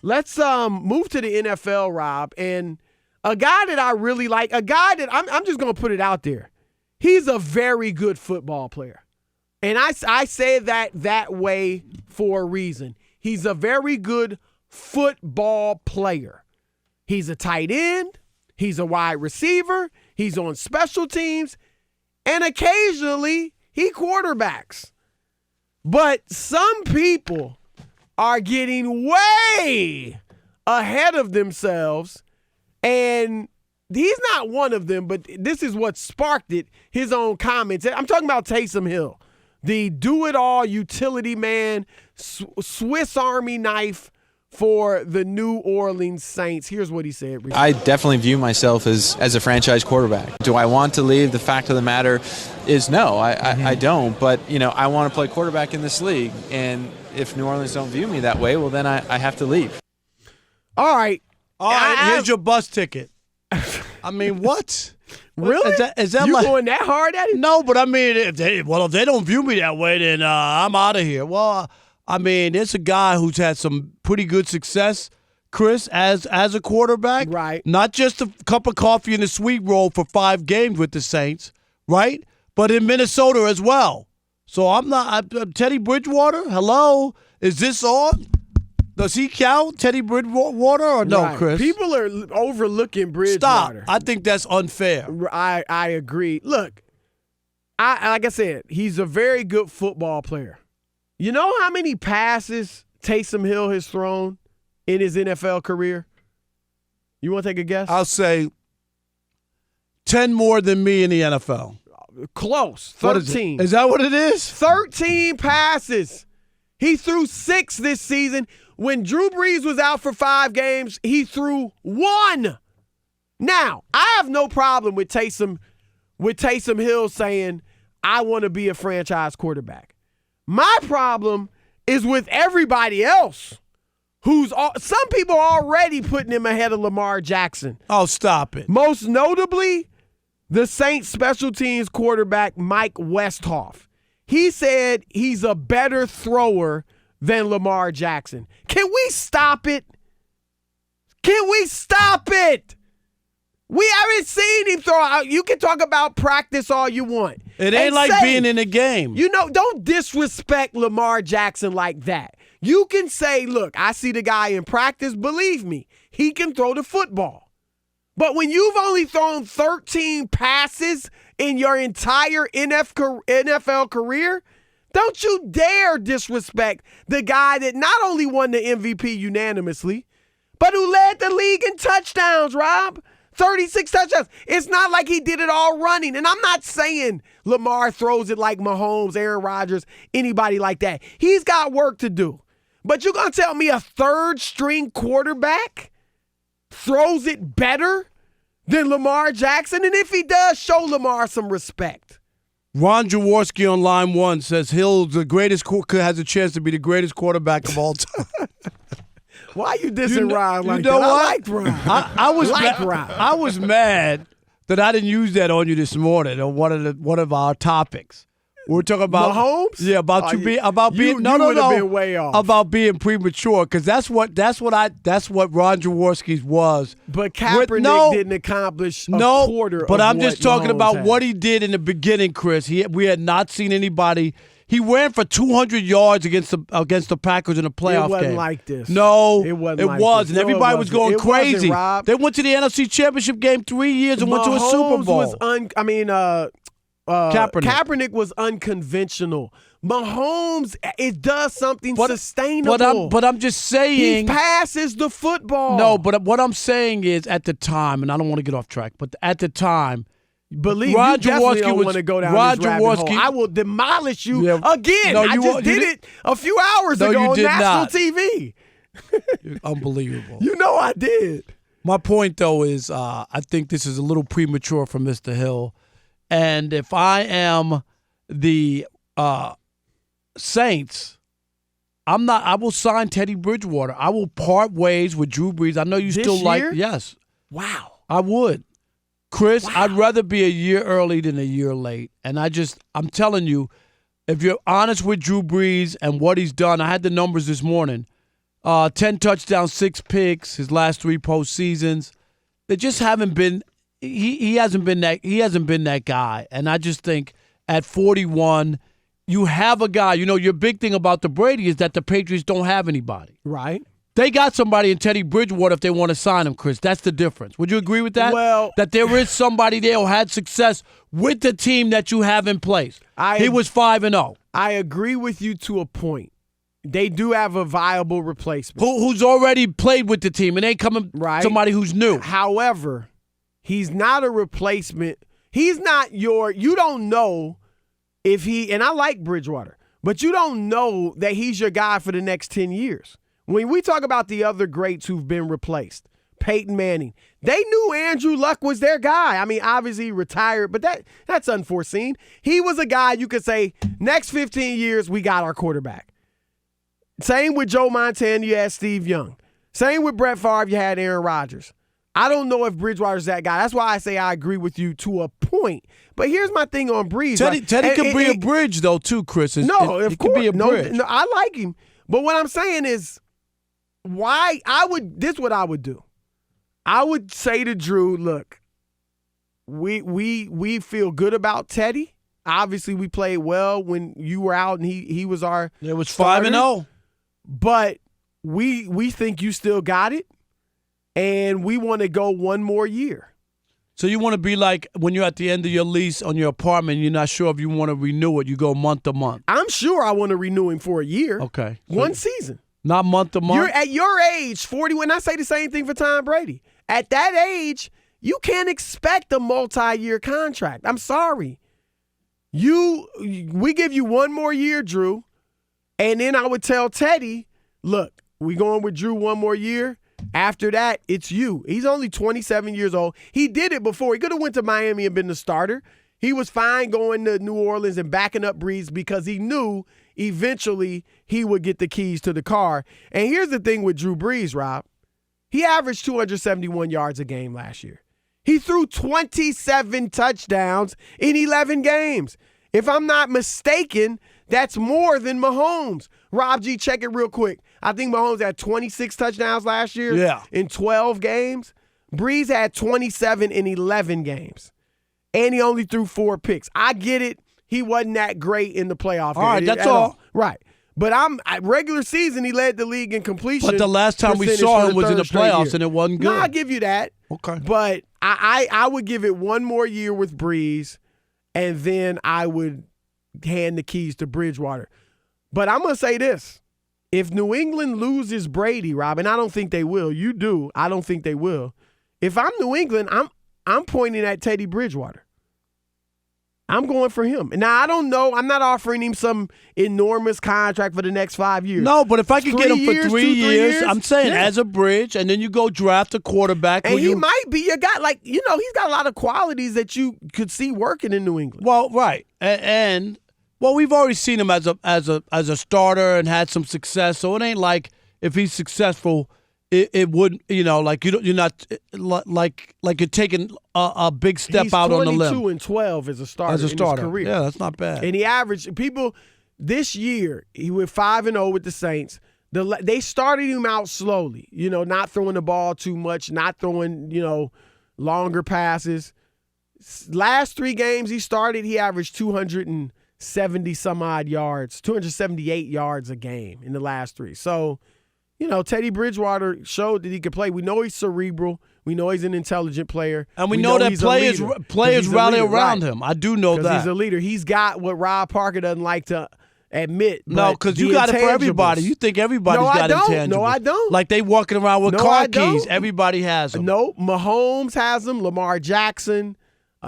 Let's move to the NFL, Rob. And a guy that I really like, a guy that I'm just going to put it out there. He's a very good football player. And I say that way for a reason. He's a very good football player. He's a tight end. He's a wide receiver. He's on special teams. And occasionally, he quarterbacks. But some people are getting way ahead of themselves. And he's not one of them, but this is what sparked it, his own comments. I'm talking about Taysom Hill, the do-it-all utility man, Swiss Army knife for the New Orleans Saints. Here's what he said. I definitely view myself as a franchise quarterback. Do I want to leave? The fact of the matter is no, I don't. But, I want to play quarterback in this league. And if New Orleans don't view me that way, well, then I have to leave. All right. Here's your bus ticket. I mean, what? Really? Is that you like, going that hard at it? No, but I mean, if they don't view me that way, then I'm out of here. Well, I mean, there's a guy who's had some pretty good success, Chris, as a quarterback. Right. Not just a cup of coffee and a sweet roll for 5 games with the Saints, right? But in Minnesota as well. So I'm Teddy Bridgewater, hello? Is this on? Does he count, Teddy Bridgewater, or no, right. Chris? People are overlooking Bridgewater. Stop. I think that's unfair. I agree. Look, like I said, he's a very good football player. You know how many passes Taysom Hill has thrown in his NFL career? You want to take a guess? I'll say 10 more than me in the NFL. Close. 13. Is that what it is? 13 passes. He threw 6 this season. When Drew Brees was out for 5 games, he threw 1. Now, I have no problem with Taysom Hill saying, I want to be a franchise quarterback. My problem is with everybody else some people are already putting him ahead of Lamar Jackson. Oh, stop it. Most notably, the Saints special teams quarterback Mike Westhoff. He said he's a better thrower than Lamar Jackson. Can we stop it? Can we stop it? We haven't seen him throw out. You can talk about practice all you want. It ain't like being in a game. Don't disrespect Lamar Jackson like that. You can say, look, I see the guy in practice. Believe me, he can throw the football. But when you've only thrown 13 passes in your entire NFL career, don't you dare disrespect the guy that not only won the MVP unanimously, but who led the league in touchdowns, Rob. 36 touchdowns. It's not like he did it all running. And I'm not saying Lamar throws it like Mahomes, Aaron Rodgers, anybody like that. He's got work to do. But you're going to tell me a third-string quarterback throws it better than Lamar Jackson? And if he does, show Lamar some respect. Ron Jaworski on line 1 says Hill has a chance to be the greatest quarterback of all time. Why are you dissing Ron like you know that? What? I like Ron. I was mad that I didn't use that on you this morning on one of our topics. We're talking about Mahomes. Yeah, about being been way off. About being premature, because that's what Ron Jaworski's was. But Kaepernick didn't accomplish a quarter. But I'm just talking Mahomes about had. what he did in the beginning, Chris. We had not seen anybody. He ran for 200 yards against the Packers in a playoff game. It wasn't like this. No, it wasn't. It like was, this. and everybody was going crazy. Rob. They went to the NFC Championship game 3 years and went to a Super Bowl. Kaepernick was unconventional. Mahomes, it does something sustainable. But I'm just saying. He passes the football. No, but what I'm saying is at the time, and I don't want to get off track, but at the time, believe you definitely don't want to go down this rabbit hole. I will demolish you again. No, I just did it a few hours ago on national TV. Unbelievable. You know I did. My point, though, is I think this is a little premature for Mr. Hill. And if I am the Saints, I will sign Teddy Bridgewater. I will part ways with Drew Brees. I know you still like. Yes. Wow. I would. Chris, I'd rather be a year early than a year late. And I'm telling you, if you're honest with Drew Brees and what he's done, I had the numbers this morning. 10 touchdowns, 6 picks, his last 3 postseasons. They just haven't been he hasn't been that guy. And I just think at 41, you have a guy. You know, your big thing about the Brady is that the Patriots don't have anybody. Right. They got somebody in Teddy Bridgewater if they want to sign him, Chris. That's the difference. Would you agree with that? Well, that there is somebody there who had success with the team that you have in place. He was 5-0. I agree with you to a point. They do have a viable replacement. Who's already played with the team and ain't coming somebody who's new. However, he's not a replacement. He's not you don't know if he, and I like Bridgewater, but you don't know that he's your guy for the next 10 years. When we talk about the other greats who've been replaced, Peyton Manning, they knew Andrew Luck was their guy. I mean, obviously he retired, but that's unforeseen. He was a guy you could say, next 15 years, we got our quarterback. Same with Joe Montana, you had Steve Young. Same with Brett Favre, you had Aaron Rodgers. I don't know if Bridgewater's that guy. That's why I say I agree with you to a point. But here's my thing on Breeze. Teddy could be a bridge, though, too, Chris. Of course. Could be a bridge. No, I like him. But what I'm saying is, this is what I would do. I would say to Drew, look, we feel good about Teddy. Obviously, we played well when you were out and he was our It was starter. 5-0. But we think you still got it, and we want to go one more year. So you want to be like when you're at the end of your lease on your apartment, you're not sure if you want to renew it. You go month to month. I'm sure I want to renew him for a year. Okay. So one season. Not month to month? You're at your age, 41. I say the same thing for Tom Brady. At that age, you can't expect a multi-year contract. I'm sorry. We give you one more year, Drew, and then I would tell Teddy, look, we going with Drew one more year. After that, it's you. He's only 27 years old. He did it before. He could have went to Miami and been the starter. He was fine going to New Orleans and backing up Breeze because he knew eventually he would get the keys to the car. And here's the thing with Drew Brees, Rob. He averaged 271 yards a game last year. He threw 27 touchdowns in 11 games. If I'm not mistaken, that's more than Mahomes. Rob G, check it real quick. I think Mahomes had 26 touchdowns last year in 12 games. Breeze had 27 in 11 games. And he only threw 4 picks. I get it. He wasn't that great in the playoff. All right, that's all. Right. But regular season, he led the league in completion. But the last time we saw him was in the playoffs, and it wasn't good. No, I'll give you that. Okay. But I would give it one more year with Breeze, and then I would hand the keys to Bridgewater. But I'm going to say this. If New England loses Brady, Rob, and I don't think they will. You do. I don't think they will. If I'm New England, I'm pointing at Teddy Bridgewater. I'm going for him. Now, I don't know. I'm not offering him some enormous contract for the next 5 years. No, but if I could get him for 3 years, years, I'm saying as a bridge, and then you go draft a quarterback. And he might be your guy. Like, he's got a lot of qualities that you could see working in New England. Well, right. And we've already seen him as a starter and had some success. So it ain't like if he's successful, it wouldn't, like you're not like you're taking a big step out on the limb. He's 22-12 as a starter. In his career. Yeah, that's not bad. And he averaged this year. He went 5-0 with the Saints. They started him out slowly. Not throwing the ball too much, not throwing longer passes. Last 3 games he started, he averaged 270 some odd yards, 278 yards a game in the last 3. So. Teddy Bridgewater showed that he could play. We know he's cerebral. We know he's an intelligent player. And we know that players rally around him. I do know that. He's a leader. He's got what Rob Parker doesn't like to admit. No, because you got it for everybody. You think everybody's got intangibles. No, I don't. Like they walking around with car keys. Everybody has them. No, Mahomes has them. Lamar Jackson,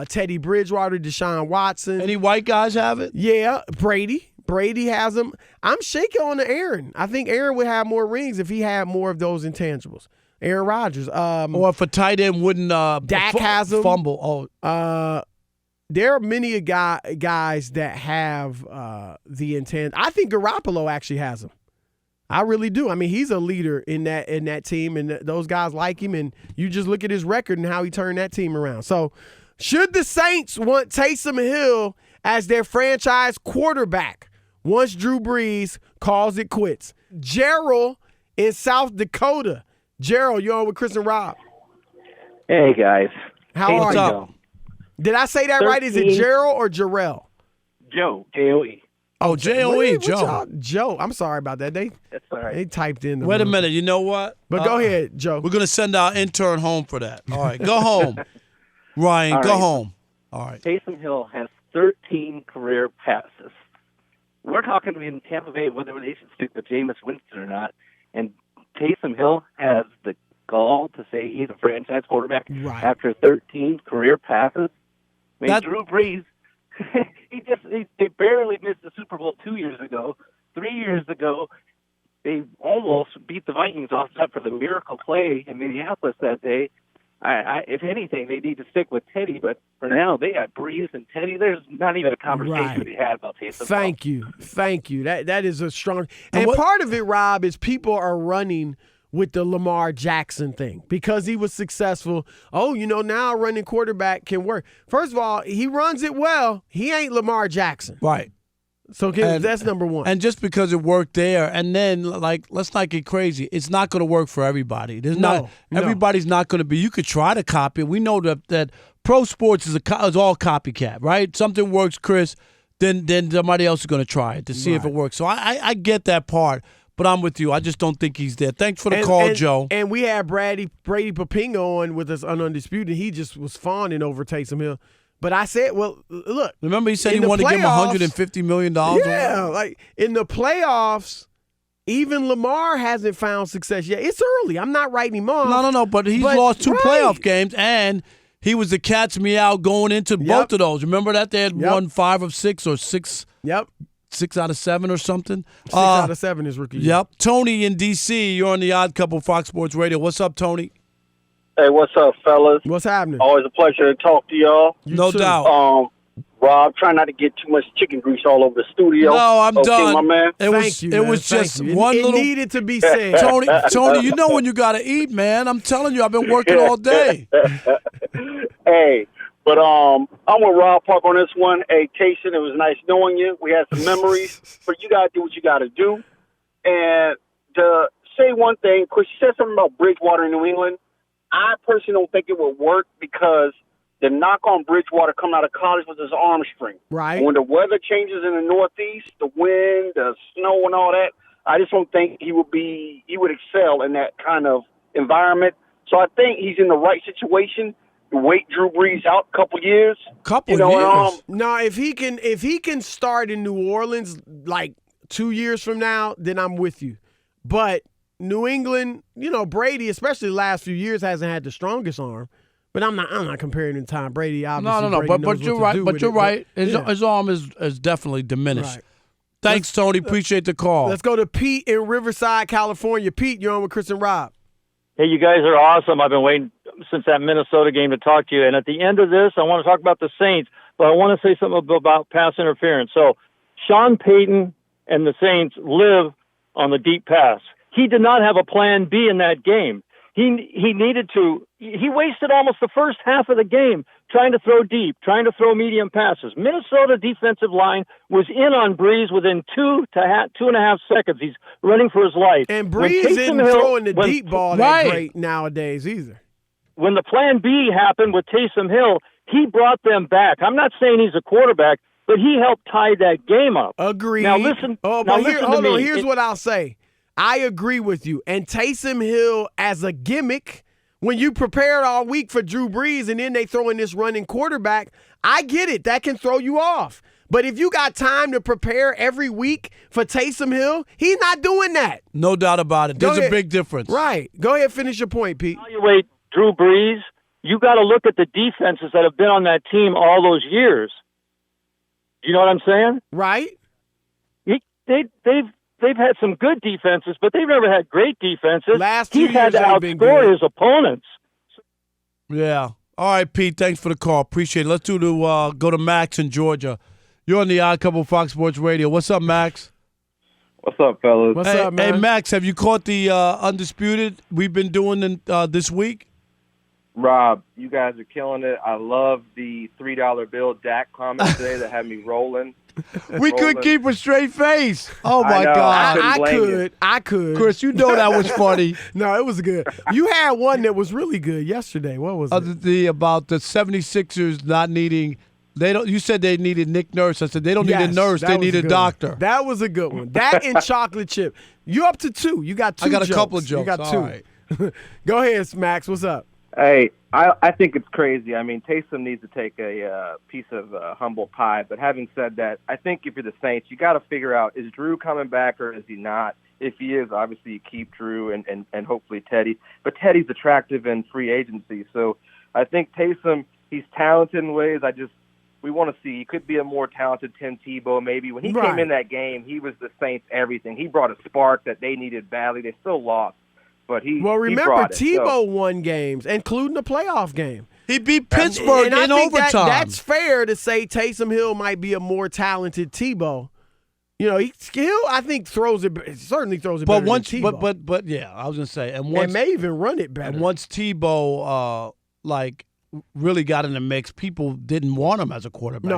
Teddy Bridgewater, Deshaun Watson. Any white guys have it? Yeah, Brady has them. I'm shaking on to Aaron. I think Aaron would have more rings if he had more of those intangibles. Aaron Rodgers. Or if a tight end wouldn't Dak has them. Fumble. There are many guys that have the intent. I think Garoppolo actually has them. I really do. I mean, he's a leader in that team, and those guys like him, and you just look at his record and how he turned that team around. So should the Saints want Taysom Hill as their franchise quarterback once Drew Brees calls it quits? Gerald in South Dakota. Gerald, you're on with Chris and Rob. Hey, guys. How are you? up? Did I say that right? Is it 13. Gerald or Jarrell? Joe, J-O-E. Oh, J-O-E, Joe. Joe. I'm sorry about that. They That's all right. they typed in. Wait a minute. You know what? But go ahead, Joe. We're going to send our intern home for that. All right. Go home. Ryan, All go right. home. All right. Taysom Hill has 13 career passes. We're talking in Tampa Bay whether they should stick with Jameis Winston or not. And Taysom Hill has the gall to say he's a franchise quarterback Right. after 13 career passes. I mean, That- Drew Brees, they barely missed the Super Bowl 2 years ago. 3 years ago, they almost beat the Vikings off that for the miracle play in Minneapolis that day. If anything, they need to stick with Teddy, but for now, they got Brees and Teddy. There's not even a conversation Right. to be had about Taysom. Thank you. That is a strong. And what- part of it, Rob, is people are running with the Lamar Jackson thing because he was successful. Oh, now running quarterback can work. First of all, he runs it well. He ain't Lamar Jackson. Right. So that's number one. And just because it worked there, and then let's not get crazy. It's not going to work for everybody. No. Everybody's not going to be. You could try to copy it. We know that pro sports is all copycat, right? Something works, Chris, then somebody else is going to try it to see if it works. So I get that part, but I'm with you. I just don't think he's there. Thanks for the call, Joe. And we had Brady Papingo on with us on Undisputed. He just was fawning over Taysom Hill. But I said, well, look. Remember he said he in the wanted to give him playoffs- $150 million? Yeah, like in the playoffs, even Lamar hasn't found success yet. It's early. I'm not writing him off. No, but he's lost two right. playoff games, and he was the cat's meow going into both of those. Remember that? They had won 5 of 6 or 6 Yep. 6 out of 7 or something. 6 out of 7 is rookie year. Yep. Tony in D.C., you're on the Odd Couple Fox Sports Radio. What's up, Tony? Hey, what's up, fellas? What's happening? Always a pleasure to talk to y'all. No too. doubt. Rob, try not to get too much chicken grease all over the studio. No, I'm okay, done. my man. It was Thank you, it man. was Thank just you. one it little needed to be said. Tony, you know when you got to eat, man. I'm telling you, I've been working all day. Hey, but I'm with Rob Parker on this one. Hey, Taysom, it was nice knowing you. We had some memories, but you got to do what you got to do. And to say one thing, Chris, you said something about Bridgewater in New England. I personally don't think it would work because the knock on Bridgewater coming out of college was his arm strength. Right. When the weather changes in the Northeast, the wind, the snow, and all that, I just don't think he would excel in that kind of environment. So I think he's in the right situation to wait Drew Brees out a couple years. Years. No, if he can start in New Orleans like 2 years from now, then I'm with you. But New England, Brady, especially the last few years, hasn't had the strongest arm. But I'm not comparing him to Tom Brady. Obviously, No. Brady But knows you're what to right. do But with you're it. right. Yeah. His arm is definitely diminished. Right. Thanks, Tony. Appreciate the call. Let's go to Pete in Riverside, California. Pete, you're on with Chris and Rob. Hey, you guys are awesome. I've been waiting since that Minnesota game to talk to you. And at the end of this, I want to talk about the Saints, but I want to say something about pass interference. So Sean Payton and the Saints live on the deep pass. He did not have a plan B in that game. He needed to. He wasted almost the first half of the game trying to throw deep, trying to throw medium passes. Minnesota defensive line was in on Breeze within 2.5 seconds. He's running for his life. And When Breeze Taysom isn't Hill- throwing the when- deep ball Right. that great nowadays either. When the plan B happened with Taysom Hill, he brought them back. I'm not saying he's a quarterback, but he helped tie that game up. Agreed. Now listen. Oh, now but listen to hold me. on. Here's what I'll say. I agree with you. And Taysom Hill as a gimmick, when you prepared all week for Drew Brees and then they throw in this running quarterback, I get it. That can throw you off. But if you got time to prepare every week for Taysom Hill, he's not doing that. No doubt about it. Go There's a ahead. big difference. Right. Go ahead, finish your point, Pete. Evaluate Drew Brees. You got to look at the defenses that have been on that team all those years. You know what I'm saying? Right? They've had some good defenses, but they've never had great defenses. Last few He's had years to they've been outscore good. his opponents. Yeah. All right, Pete. Thanks for the call. Appreciate it. Let's go to Max in Georgia. You're on the Odd Couple Fox Sports Radio. What's up, Max? What's up, fellas? What's hey, up, man? Hey, Max, have you caught the Undisputed we've been doing this week? Rob, you guys are killing it. I love the $3 bill Dak comment today that had me rolling. We couldn't keep a straight face. Oh, I my know. God. I could. Chris, you know that was funny. No, it was good. You had one that was really good yesterday. What was it? About the 76ers not needing you said they needed Nick Nurse. I said they don't need a nurse, that they was need a good doctor. one. That was a good one. That and chocolate chip. You up to 2. You got 2 I got jokes. a couple of jokes. You got All 2. right. Go ahead, Max. What's up? Hey, I think it's crazy. I mean, Taysom needs to take a piece of humble pie. But having said that, I think if you're the Saints, you got to figure out, is Drew coming back or is he not? If he is, obviously you keep Drew and hopefully Teddy. But Teddy's attractive in free agency. So I think Taysom, he's talented in ways we want to see. He could be a more talented Tim Tebow maybe. When he came in that game, he was the Saints' everything. He brought a spark that they needed badly. They still lost. But remember, Tebow won games, including the playoff game. He beat Pittsburgh in overtime. That's fair to say Taysom Hill might be a more talented Tebow. You know, Hill, I think, certainly throws it better than Tebow. But yeah, I was going to say. And may even run it better. And once Tebow, really got in the mix, people didn't want him as a quarterback.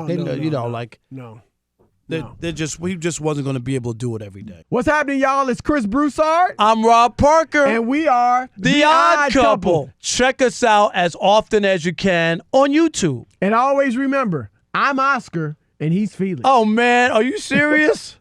No. He just wasn't going to be able to do it every day. What's happening, y'all? It's Chris Broussard. I'm Rob Parker. And we are The Odd Couple. Check us out as often as you can on YouTube. And always remember, I'm Oscar and he's Felix. Oh, man. Are you serious?